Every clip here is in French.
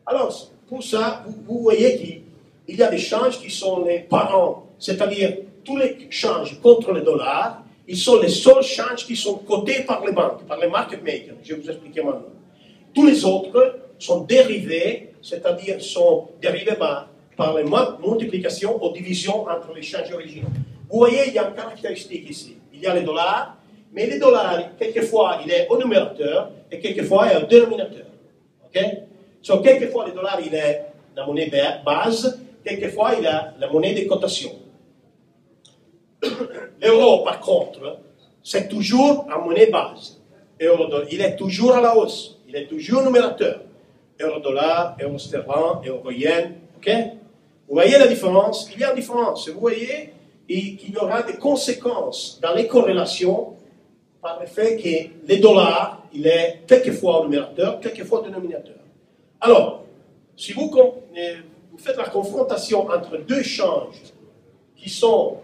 Alors, pour ça, vous voyez qu'il y a des changes qui sont les parents, c'est-à-dire tous les changes contre le dollar, ils sont les seuls changes qui sont cotés par les banques, par les market makers. Je vais vous expliquer maintenant. Tous les autres sont dérivés, c'est-à-dire sont dérivés par les multiplications ou divisions entre les changes originaux. Vous voyez, il y a une caractéristique ici. Il y a les dollars, mais les dollars, quelquefois, il est au numérateur et quelquefois, il est au dénominateur. OK? So, quelquefois, le dollar, il est la monnaie base, quelquefois, il a la monnaie de cotation. L'euro, par contre, c'est toujours en monnaie base. Il est toujours à la hausse. Il est toujours numérateur. Euro-dollar, euro-sterling, euro-yen. OK? Vous voyez la différence? Il y a une différence. Vous voyez qu'il y aura des conséquences dans les corrélations par le fait que le dollar, il est quelquefois au numérateur, quelquefois au dénominateur. Alors, si vous faites la confrontation entre deux changes qui sont,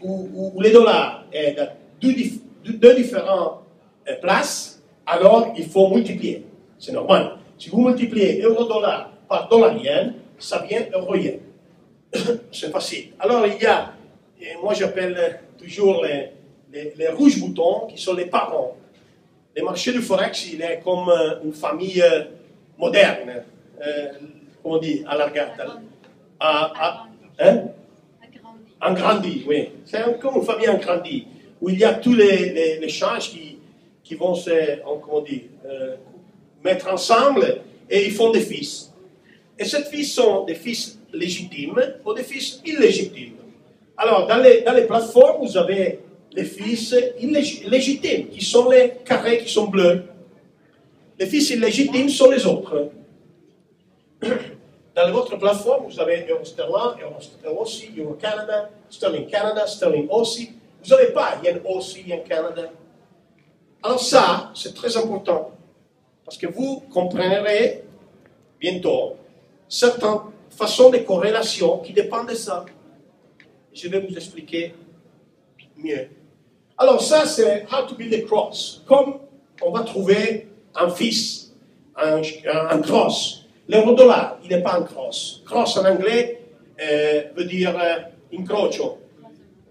où les dollars est dans deux différentes places, alors il faut multiplier. C'est normal. Si vous multipliez euro-dollar par dollar-yen, ça vient euro-yen. C'est facile. Alors, il y a, moi j'appelle toujours les rouges boutons, qui sont les parents. Le marché du Forex, il est comme une famille moderne, comment on dit, alargata. Agrandie, oui. C'est comme une famille agrandie, où il y a tous les changes qui vont se, comment on dit, mettre ensemble, et ils font des fils. Et ces fils sont des fils légitimes ou des fils illégitimes. Alors, dans les plateformes, vous avez les fils légitimes, qui sont les carrés qui sont bleus. Les fils illégitimes sont les autres. Dans votre plateforme, vous avez Euro-Sterling, Euro-Aussie, Euro-Canada, Sterling Canada, Sterling Aussie. Vous n'avez pas Yen Aussie, Yen Canada. Alors ça, c'est très important. Parce que vous comprendrez bientôt certaines façons de corrélation qui dépendent de ça. Je vais vous expliquer mieux. Alors ça, c'est How to Build a Cross. Comme on va trouver un fils, un cross. L'euro-dollar, il n'est pas un cross. Cross en anglais veut dire incrocio.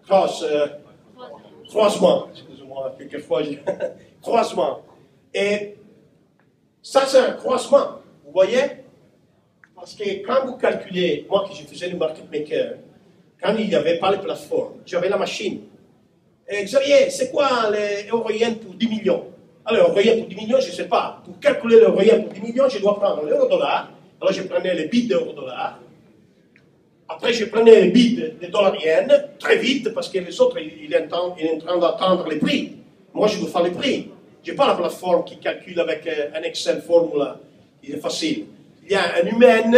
Cross, croisement. Excusez-moi, quelquefois, croisement. Et ça, c'est un croisement. Vous voyez? Parce que quand vous calculez, moi que je faisais le market maker, quand il n'y avait pas les plateformes, j'avais la machine. Et Xavier, c'est quoi l'euro-yen pour 10 millions? Alors, l'euro-yen pour 10 millions, je ne sais pas. Pour calculer l'euro-yen pour 10 millions, je dois prendre l'euro-dollar. Alors, je prenais les bits d'euro-dollar. Après, je prenais les bits de dollar-yen, très vite, parce que les autres, il est en train d'attendre les prix. Moi, je dois faire les prix. Je n'ai pas la plateforme qui calcule avec un Excel formula, qui est facile. Il y a un humain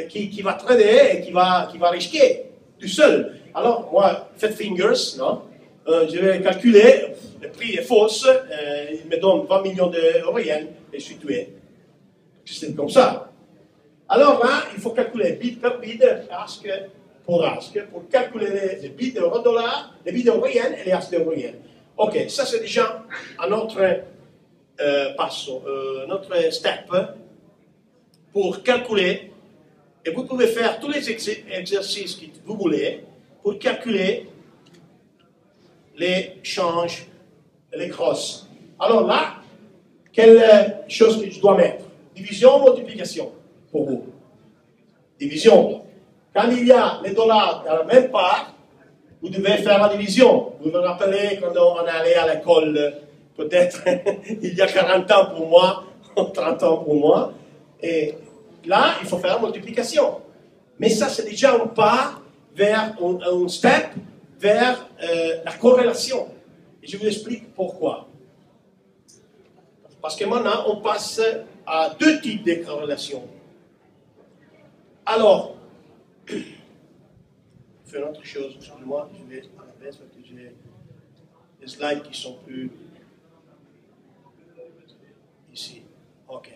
qui va trader et qui va risquer, tout seul. Alors, moi, faites fingers, non? Je vais calculer, le prix est fausse, il me donne 20 millions d'euro-yen et je suis tué. C'est comme ça. Alors là, il faut calculer bit per bit, ask pour ask, pour calculer les bits d'euro-dollar, les bits d'euro-yen et les ask d'euro-yen. Ok, ça c'est déjà un autre passo, notre step pour calculer, et vous pouvez faire tous les exercices que vous voulez pour calculer les changes, les crosses. Alors là, quelle chose que je dois mettre? Division ou multiplication pour vous? Division. Quand il y a les dollars dans la même part, vous devez faire la division. Vous vous rappelez quand on allait à l'école, peut-être il y a 40 ans pour moi, 30 ans pour moi, et là, il faut faire la multiplication. Mais ça, c'est déjà un pas vers un step vers la corrélation. Et je vous explique pourquoi. Parce que maintenant, on passe à deux types de corrélations. Alors, je fais une autre chose, excusez-moi, je vais à la baisse parce que j'ai des slides qui sont plus ici. OK.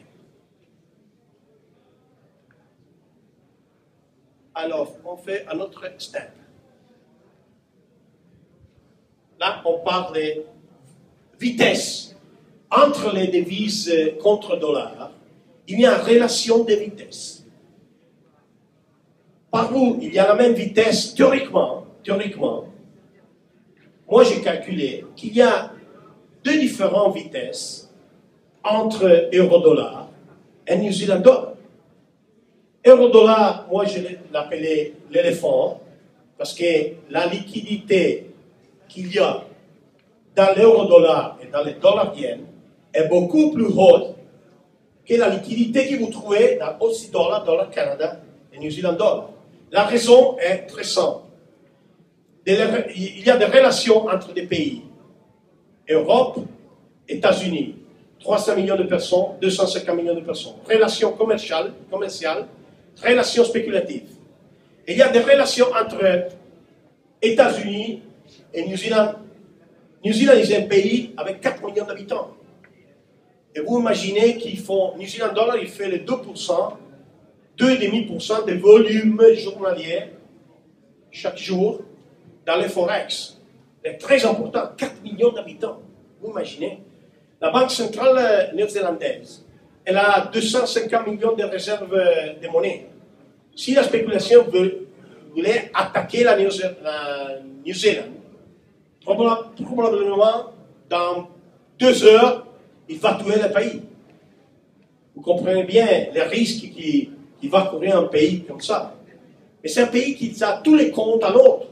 Alors, on fait un autre step. Là, on parle de vitesse entre les devises contre dollars il y a une relation de vitesse. Partout, il y a la même vitesse, théoriquement. Moi, j'ai calculé qu'il y a deux différentes vitesses entre euro-dollar et New Zealand dollar. Euro-dollar, moi, je l'appelais l'éléphant, parce que la liquidité qu'il y a dans l'euro-dollar et dans les dollars yens est beaucoup plus haute que la liquidité que vous trouvez dans Aussie dollar, dollar Canada et New Zealand dollar. La raison est très simple. Il y a des relations entre des pays. Europe, États-Unis, 300 millions de personnes, 250 millions de personnes. Relations commerciales, relations spéculatives. Et il y a des relations entre États-Unis et New Zealand. New Zealand est un pays avec 4 millions d'habitants. Et vous imaginez qu'ils font, New Zealand dollar, il fait les 2%, 2,5% de volume journalier chaque jour dans les forex. C'est très important, 4 millions d'habitants. Vous imaginez? La Banque centrale néo-zélandaise, elle a 250 millions de réserves de monnaie. Si la spéculation voulait attaquer la New Zealand, probablement dans 2 heures, il va tuer le pays. Vous comprenez bien les risques qui va courir un pays comme ça. Mais c'est un pays qui a tous les comptes à l'autre.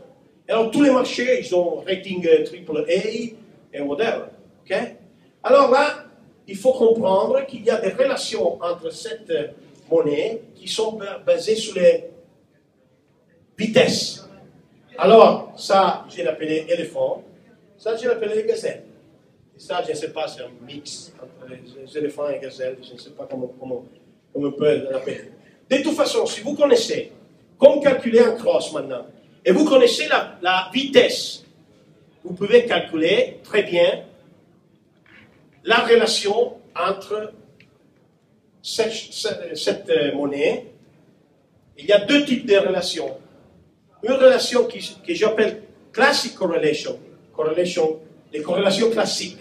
Alors tous les marchés, ils ont rating AAA et whatever. Okay? Alors là, il faut comprendre qu'il y a des relations entre cette monnaie qui sont basées sur les vitesses. Alors, ça, je l'appelais éléphant. Ça, je l'appelais gazelle. Et ça, je ne sais pas, c'est un mix entre les éléphants et les gazelles. Je ne sais pas comment on peut l'appeler. De toute façon, si vous connaissez, comme calculer un cross maintenant, et vous connaissez la vitesse, vous pouvez calculer très bien la relation entre cette monnaie. Il y a 2 types de relations. Une relation que j'appelle classic correlation, des corrélations classiques.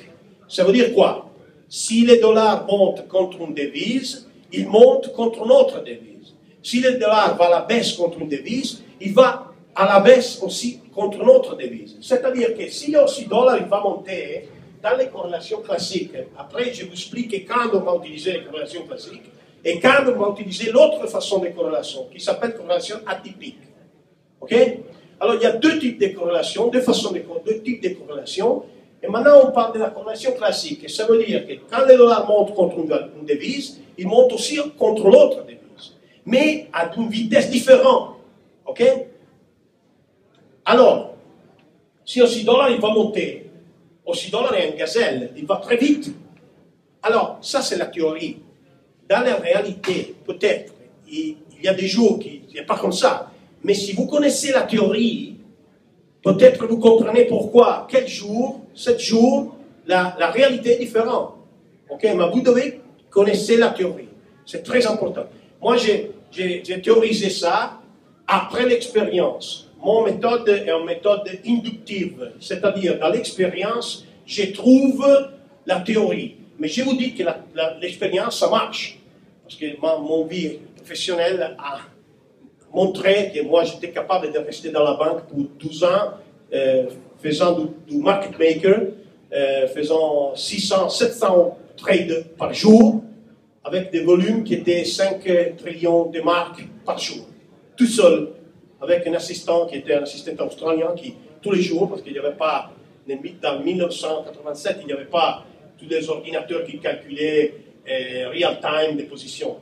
Ça veut dire quoi? Si les dollars montent contre une devise, ils montent contre une autre devise. Si le dollar va à la baisse contre une devise, il va à la baisse aussi contre une autre devise. C'est-à-dire que si le dollar il va monter dans les corrélations classiques, après je vous explique quand on va utiliser les corrélations classiques et quand on va utiliser l'autre façon de corrélation qui s'appelle corrélation atypique. Ok? Alors il y a 2 types de corrélations, 2 types de corrélations. Et maintenant on parle de la corrélation classique. Et ça veut dire que quand le dollar monte contre une devise, il monte aussi contre l'autre devise. Mais à une vitesse différente. Ok? Alors, si le dollar il va monter, le dollar est un gazelle, il va très vite. Alors, ça c'est la théorie. Dans la réalité, peut-être, il y a des jours qui n'est pas comme ça. Mais si vous connaissez la théorie, peut-être vous comprenez pourquoi, quel jour, 7 jours, la réalité est différente. Ok? Mais vous devez connaître la théorie. C'est très important. Moi, j'ai théorisé ça après l'expérience. Mon méthode est une méthode inductive, c'est-à-dire dans l'expérience, je trouve la théorie. Mais je vous dis que l'expérience, ça marche. Parce que mon vie professionnelle a montré que moi, j'étais capable de rester dans la banque pour 12 ans, faisant du market maker, faisant 600, 700 trades par jour, avec des volumes qui étaient 5 trillions de marques par jour, tout seul, avec un assistant qui était un assistant australien qui, tous les jours, parce qu'il n'y avait pas, dans 1987, il n'y avait pas tous les ordinateurs qui calculaient real-time des positions.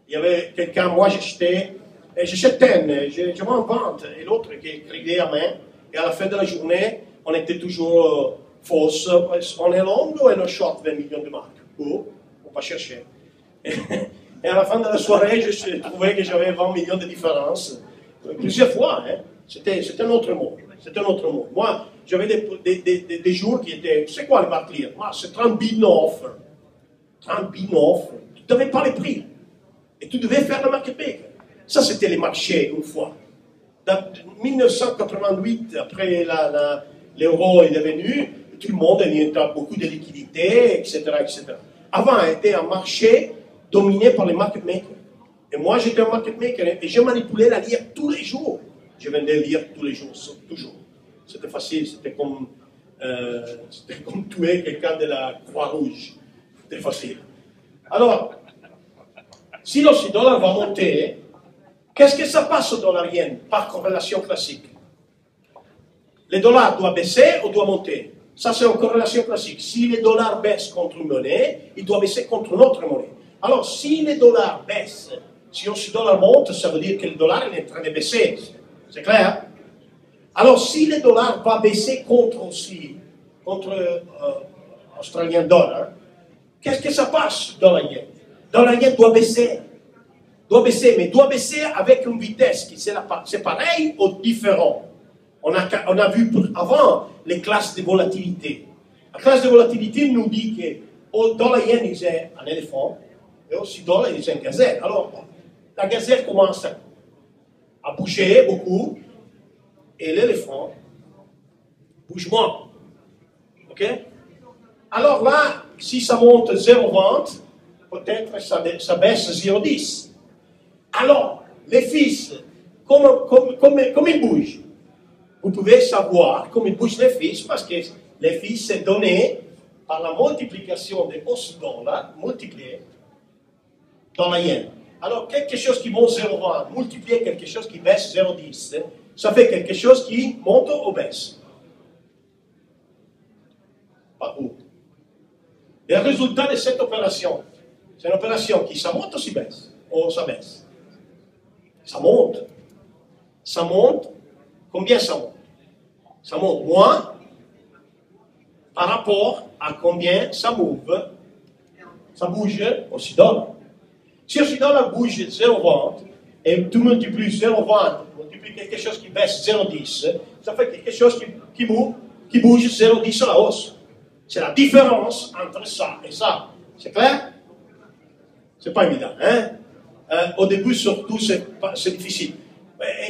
Il y avait quelqu'un, moi j'achetais, je m'invente, et l'autre qui écrivait à main, et à la fin de la journée, on était toujours fausse, on est long ou on est short 20 millions de marques. Oh, on va chercher. Et à la fin de la soirée, je trouvais que j'avais 20 millions de différences. Plusieurs fois, hein. C'était un autre monde. C'était un autre monde. Moi, j'avais des jours qui étaient... C'est quoi le marque lire? Moi, c'est 30 binoff. 30 binoff. Tu n'avais pas les prix. Et tu devais faire le market maker. Ça, c'était les marchés, une fois. En 1988, après l'euro est devenu, tout le monde, il y a beaucoup de liquidités, etc., etc. Avant, il était un marché dominé par les market makers. Et moi, j'étais un market maker et je manipulais la lyre tous les jours. Je vendais lire tous les jours, toujours. C'était facile, c'était comme tuer quelqu'un de la Croix-Rouge. C'était facile. Alors, si le dollar va monter, qu'est-ce que ça passe au dollar yen par corrélation classique? Le dollar doit baisser ou doit monter? Ça, c'est une corrélation classique. Si le dollar baisse contre une monnaie, il doit baisser contre une autre monnaie. Alors, si le dollar baisse, si le dollar monte, ça veut dire que le dollar est en train de baisser. C'est clair? Alors, si le dollar va baisser contre Australian dollar, qu'est-ce que ça passe dans la yen? Dans la yen doit baisser. Mais doit baisser avec une vitesse qui c'est pareil ou différent. On a vu avant les classes de volatilité. La classe de volatilité nous dit que dans la yen, il y a un éléphant et aussi dans la yen, il y a une gazelle. Alors, la gazelle commence à bouger beaucoup et l'éléphant bouge moins. OK? Alors là, si ça monte 0,20, peut-être ça baisse 0,10. Alors, les fils, comme ils bougent, vous pouvez savoir comment ils bougent les fils, parce que les fils, c'est donné par la multiplication des $, multiplié dans la yen. Alors, quelque chose qui monte 0,20, multiplié quelque chose qui baisse 0,10, ça fait quelque chose qui monte ou baisse. Pas où. Et le résultat de cette opération, c'est une opération qui ça monte ou ça baisse? Ou ça baisse? Ça monte. Ça monte. Combien ça monte? Ça monte moins par rapport à combien ça bouge au $. Si le dollar bouge 0,20 et tu multiplies 0,20, multiplies quelque chose qui baisse 0,10, ça fait quelque chose qui bouge 0,10 à la hausse. C'est la différence entre ça et ça. C'est clair? C'est pas évident, hein? Au début, surtout, c'est difficile.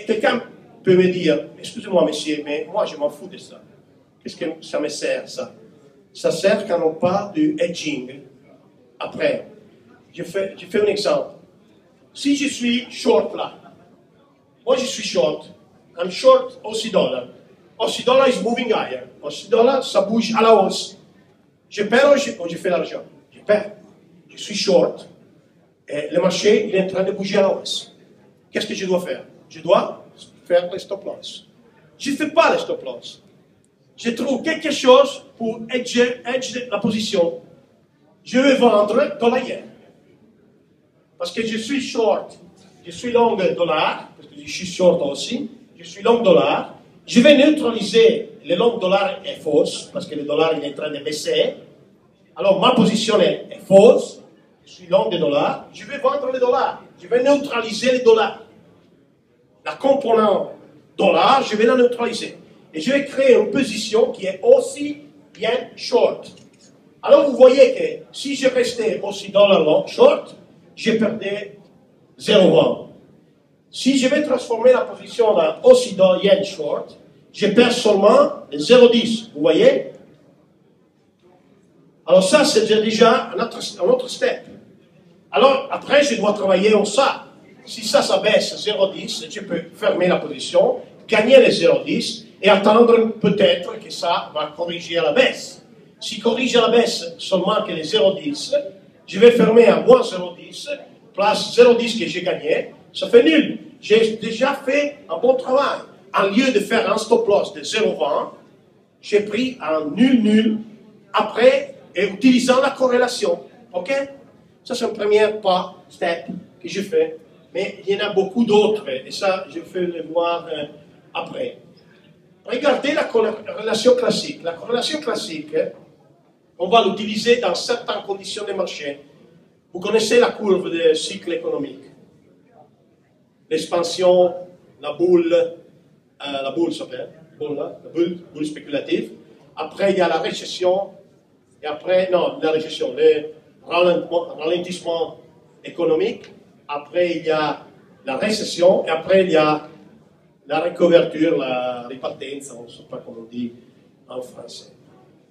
Quelqu'un peut me dire, excusez-moi, monsieur, mais moi, je m'en fous de ça. Qu'est-ce que ça me sert, ça? Ça sert quand on parle du hedging. Après, je fais un exemple. Si je suis short là, moi je suis short. I'm short $. $. is moving higher. $, ça bouge à la hausse. Je perds ou je fais l'argent? Je perds. Je suis short. Et le marché, il est en train de bouger à la hausse. Qu'est-ce que je dois faire? Je dois faire les stop loss. Je ne fais pas les stop loss. Je trouve quelque chose pour edge la position. Je vais vendre dans la yen. Parce que je suis short, je suis long dollar, parce que je suis short aussi, je suis long dollar. Je vais neutraliser le long dollar est fausse, parce que le dollar il est en train de baisser. Alors ma position est fausse, je suis long de dollars, je vais vendre les dollars, je vais neutraliser les dollars. La composante dollar, je vais la neutraliser. Et je vais créer une position qui est aussi bien short. Alors vous voyez que si je restais aussi dollar long short, je perdais 0,20. Si je vais transformer la position en aussi dollar yen short, je perds seulement 0,10. Vous voyez? Alors ça, c'est déjà un autre step. Alors après, je dois travailler en ça. Si ça baisse 0,10, je peux fermer la position, gagner les 0,10 et attendre peut-être que ça va corriger à la baisse. Si corrige à la baisse seulement que les 0,10, je vais fermer à moins 0,10, place 0,10 que j'ai gagné, ça fait nul. J'ai déjà fait un bon travail. En lieu de faire un stop loss de 0,20, j'ai pris un nul après et utilisant la corrélation. OK? Ça, c'est un premier pas, step, que je fais. Mais il y en a beaucoup d'autres, et ça, je vais le voir après. Regardez la corrélation classique. La corrélation classique, on va l'utiliser dans certaines conditions de marché. Vous connaissez la courbe de cycle économique. L'expansion, la boule s'appelle, la boule spéculative. Après, il y a la récession. Et après, non, la récession, le ralentissement économique. Après, il y a la récession. Et après, il y a la recouverture, la ripartenza, on ne sait pas comment on dit en français.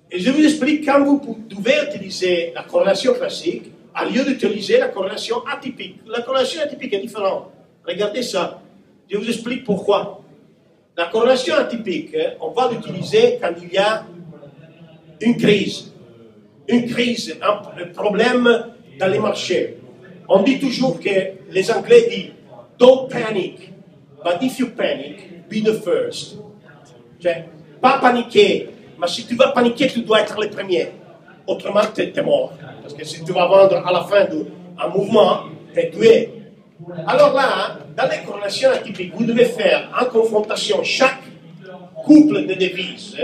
Et je vous explique, quand vous devez utiliser la corrélation classique, à lieu d'utiliser la corrélation atypique. La corrélation atypique est différente. Regardez ça. Je vous explique pourquoi. La corrélation atypique, on va l'utiliser quand il y a une crise, un problème dans les marchés. On dit toujours que les Anglais disent don't panic, but if you panic, be the first. Cioè, pas paniquer, mais si tu vas paniquer, tu dois être le premier. Autrement, tu es mort. Parce que si tu vas vendre à la fin d'un mouvement, tu es tué. Alors là, dans les corrélations atypiques, vous devez faire en confrontation chaque couple de devises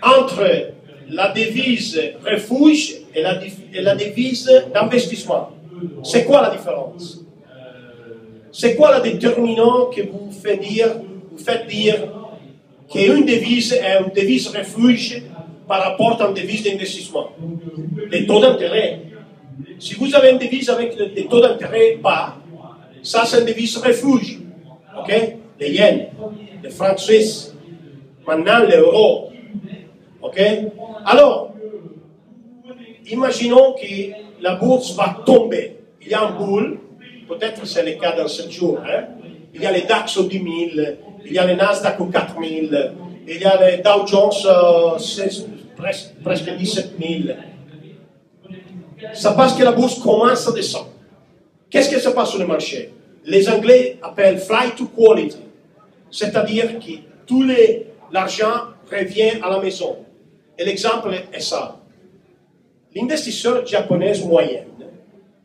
entre la devise refuge et la devise d'investissement. C'est quoi la différence? C'est quoi le déterminant que vous faites dire qu'une devise est une devise refuge par rapport à une devise d'investissement? Les taux d'intérêt. Si vous avez une devise avec des taux d'intérêt bas, ça c'est une devise refuge. Ok? Les yens, les francs suisses, maintenant l'euro. Ok? Alors, imaginons que la bourse va tomber. Il y a un boule, peut-être c'est le cas dans 7 jours. Hein? Il y a les DAX au 10 000, il y a les Nasdaq au 4 000, il y a les Dow Jones presque 17 000. Ça passe que la bourse commence à descendre. Qu'est-ce qui se passe sur le marché? Les Anglais appellent fly to quality, c'est-à-dire que tout l'argent revient à la maison. Et l'exemple est ça. L'investisseur japonais moyen,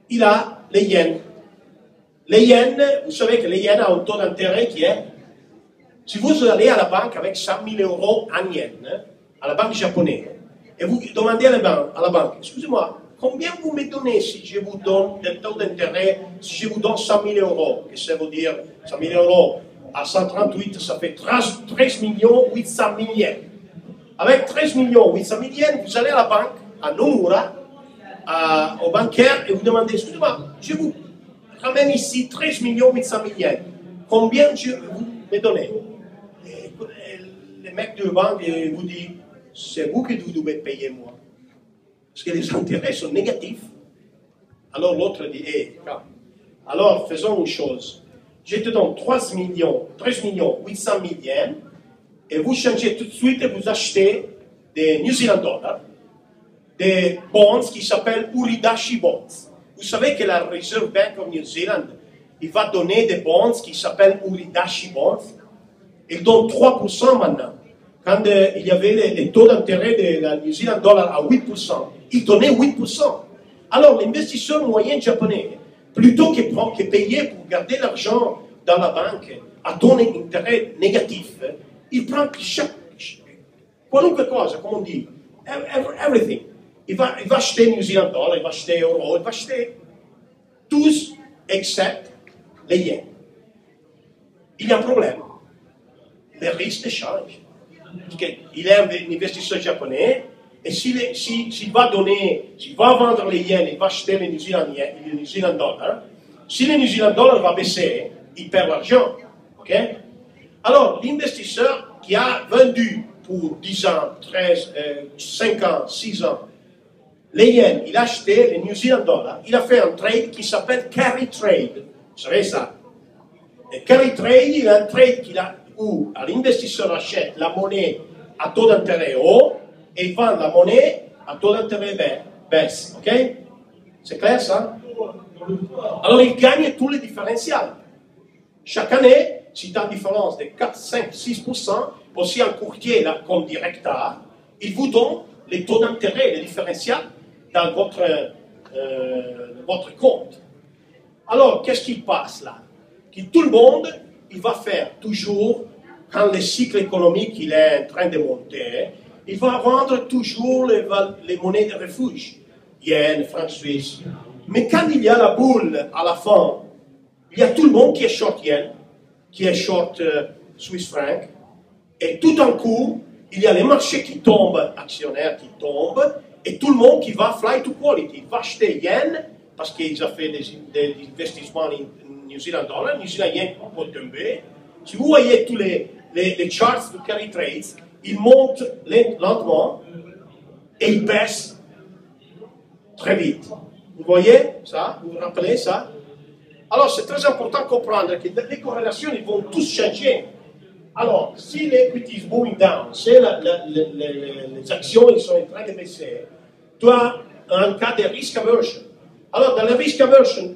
il a les yens. Les yens, vous savez que les yens ont un taux d'intérêt qui est... Si vous allez à la banque avec 100 000 € en yens, à la banque japonaise, et vous demandez à la banque, excusez-moi, combien vous me donnez si je vous donne le taux d'intérêt, si je vous donne 100 000 €? Qu'est-ce que ça veut dire 100 000 € à 138, ça fait 13 800 000 yens. Avec 13 800 000 yens, vous allez à la banque, à Nomura, au bancaire, et vous demandez, excusez-moi, je vous ramène ici 13 800 000 yens. Combien vous me donnez? Et le mec de la banque vous dit, c'est vous que vous devez payer moi. Parce que les intérêts sont négatifs. Alors l'autre dit, alors faisons une chose. Je te donne 13 800 000 yens, et vous changez tout de suite et vous achetez des New Zealand dollars, des bonds qui s'appellent Uridashi Bonds. Vous savez que la Reserve Bank of New Zealand, il va donner des bonds qui s'appellent Uridashi Bonds. Il donne 3% maintenant. Quand il y avait les taux d'intérêt de la New Zealand dollar à 8%, il donnait 8%. Alors l'investisseur moyen japonais, plutôt que payer pour garder l'argent dans la banque à taux d'intérêt négatif, il prend qualunque chose, comme on dit, everything. Il va acheter New Zealand dollar, il va acheter euro, il va acheter tous except les yens. Il y a un problème. Le risque de change. Parce qu'il est un investisseur japonais, et s'il va vendre les yens, il va acheter les New Zealand dollars. Si le New Zealand dollar va baisser, il perd l'argent. Okay? Alors, l'investisseur qui a vendu pour 10 ans, 13, 5 ans, 6 ans, les yens, il a acheté les New Zealand dollars, il a fait un trade qui s'appelle carry trade. Vous savez ça? Et carry trade, il a un trade où l'investisseur achète la monnaie à taux d'intérêt haut et il vend la monnaie à taux d'intérêt baisse. Ok? C'est clair ça? Alors il gagne tous les différentiels. Chaque année, si tu as une différence de 4, 5, 6%, aussi un courtier là, comme Directa, il vous donne les taux d'intérêt, les différentiels dans votre compte. Alors, qu'est-ce qui passe là? Que tout le monde, il va faire toujours, quand le cycle économique il est en train de monter, il va vendre toujours les monnaies de refuge, yen, francs suisses. Mais quand il y a la boule à la fin, il y a tout le monde qui est short yen, qui est short Swiss franc, et tout d'un coup, il y a les marchés qui tombent, actionnaires qui tombent, et tout le monde qui va fly to quality. Il va acheter yen, parce qu'ils ont fait des investissements en New Zealand dollar, New Zealand yen peut tomber. Si vous voyez tous les charts de carry trades, ils montent lentement et ils baissent très vite. Vous voyez ça? Vous vous rappelez ça? Alors, c'est très important de comprendre que les corrélations ils vont tous changer. Alors, si l'equity is going down, si les actions ils sont en train de baisser, tu as un cas de risk aversion. Alors, dans le risk aversion,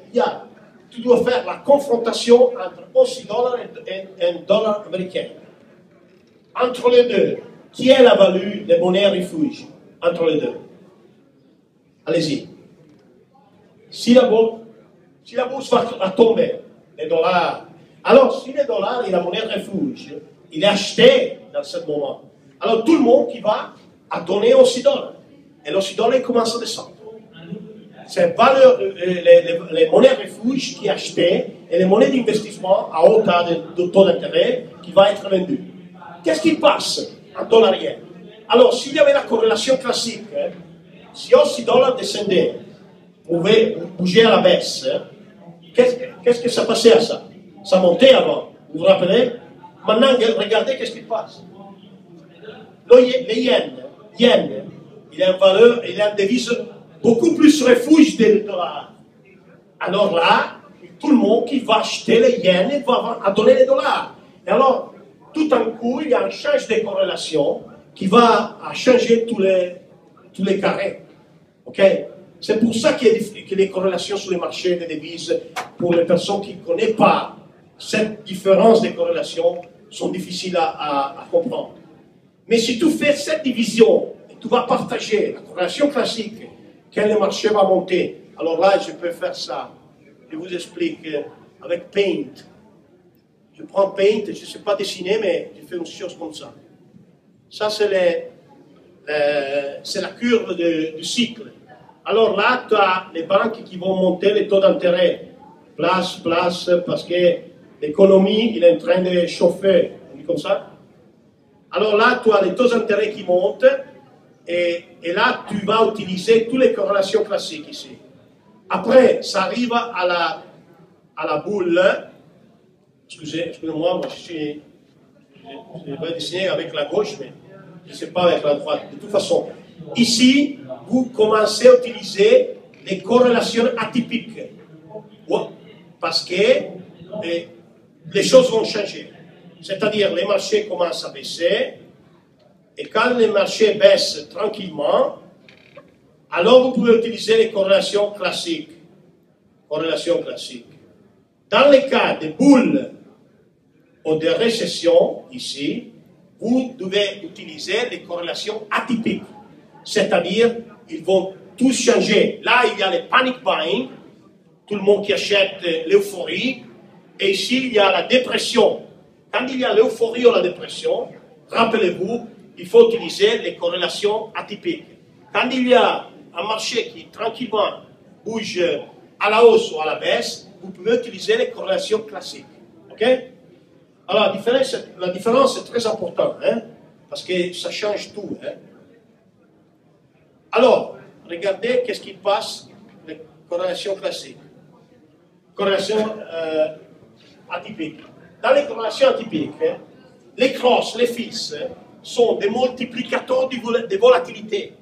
tu dois faire la confrontation entre Aussie dollar et dollar américain. Entre les deux, qui est la valeur des monnaies refuge entre les deux? Allez-y. Si la bourse va tomber, les dollars, alors si les dollars et la monnaie refuge, il est acheté dans ce moment, alors tout le monde qui va à donner Aussie dollar. Et l'Aussie dollar commence à descendre. C'est les monnaies refuge qui est achetées et les monnaies d'investissement à haut taux d'intérêt qui va être vendues. Qu'est-ce qui passe en dollar yen? Alors, s'il y avait la corrélation classique, si Aussie dollar descendait, pouvait bouger à la baisse, qu'est-ce que ça passait à ça? Ça montait avant, vous vous rappelez? Maintenant, regardez qu'est-ce qui passe. Les yen, il a une valeur, il a une devise beaucoup plus refuge des dollars. Alors là, tout le monde qui va acheter les yens, il va donner les dollars. Et alors, tout d'un coup, il y a un change de corrélation qui va changer tous les carrés. Ok? C'est pour ça qu'il y a des corrélations sur les marchés des devises. Pour les personnes qui ne connaissent pas cette différence de corrélation, sont difficiles à comprendre. Mais si tu fais cette division, et tu vas partager la corrélation classique, quand le marché va monter, alors là, je peux faire ça. Je vous explique avec Paint. Je prends Paint, je ne sais pas dessiner, mais je fais une chose comme ça. Ça, c'est la courbe du cycle. Alors là, tu as les banques qui vont monter les taux d'intérêt. Place, parce que l'économie, il est en train de chauffer. On dit comme ça. Alors là, tu as les taux d'intérêt qui montent. Et là, tu vas utiliser toutes les corrélations classiques ici. Après, ça arrive à la boule. Excusez-moi, moi je vais dessiner avec la gauche, mais je ne sais pas avec la droite. De toute façon, ici, vous commencez à utiliser les corrélations atypiques. Parce que les choses vont changer. C'est-à-dire, les marchés commencent à baisser. Et quand les marchés baissent tranquillement, alors vous pouvez utiliser les corrélations classiques. Corrélations classiques. Dans les cas de boules ou de récession, ici, vous devez utiliser les corrélations atypiques. C'est-à-dire, ils vont tous changer. Là, il y a les panic buying, tout le monde qui achète l'euphorie. Et ici, il y a la dépression. Quand il y a l'euphorie ou la dépression, rappelez-vous, il faut utiliser les corrélations atypiques. Quand il y a un marché qui tranquillement bouge à la hausse ou à la baisse, vous pouvez utiliser les corrélations classiques. Ok? Alors, la différence est très importante, hein, parce que ça change tout. Hein. Alors, regardez qu'est-ce qui passe, les corrélations classiques. Corrélations atypiques. Dans les corrélations atypiques, hein, les crosses, les fils, sont des multiplicateurs de volatilité.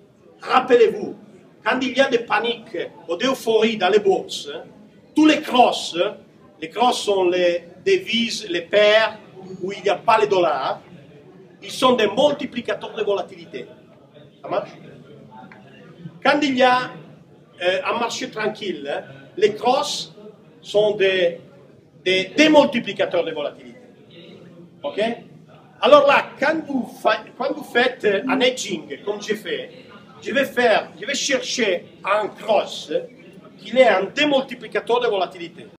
Rappelez-vous, quand il y a des paniques ou d'euphorie dans les bourses, tous les crosses sont les devises, les paires où il n'y a pas les dollars, ils sont des multiplicateurs de volatilité. Ça marche? Quand il y a un marché tranquille, les crosses sont des démultiplicateurs de volatilité. Ok? Alors là, quand vous faites un hedging, comme j'ai fait, je vais chercher un cross qui est un démultiplicateur de volatilité.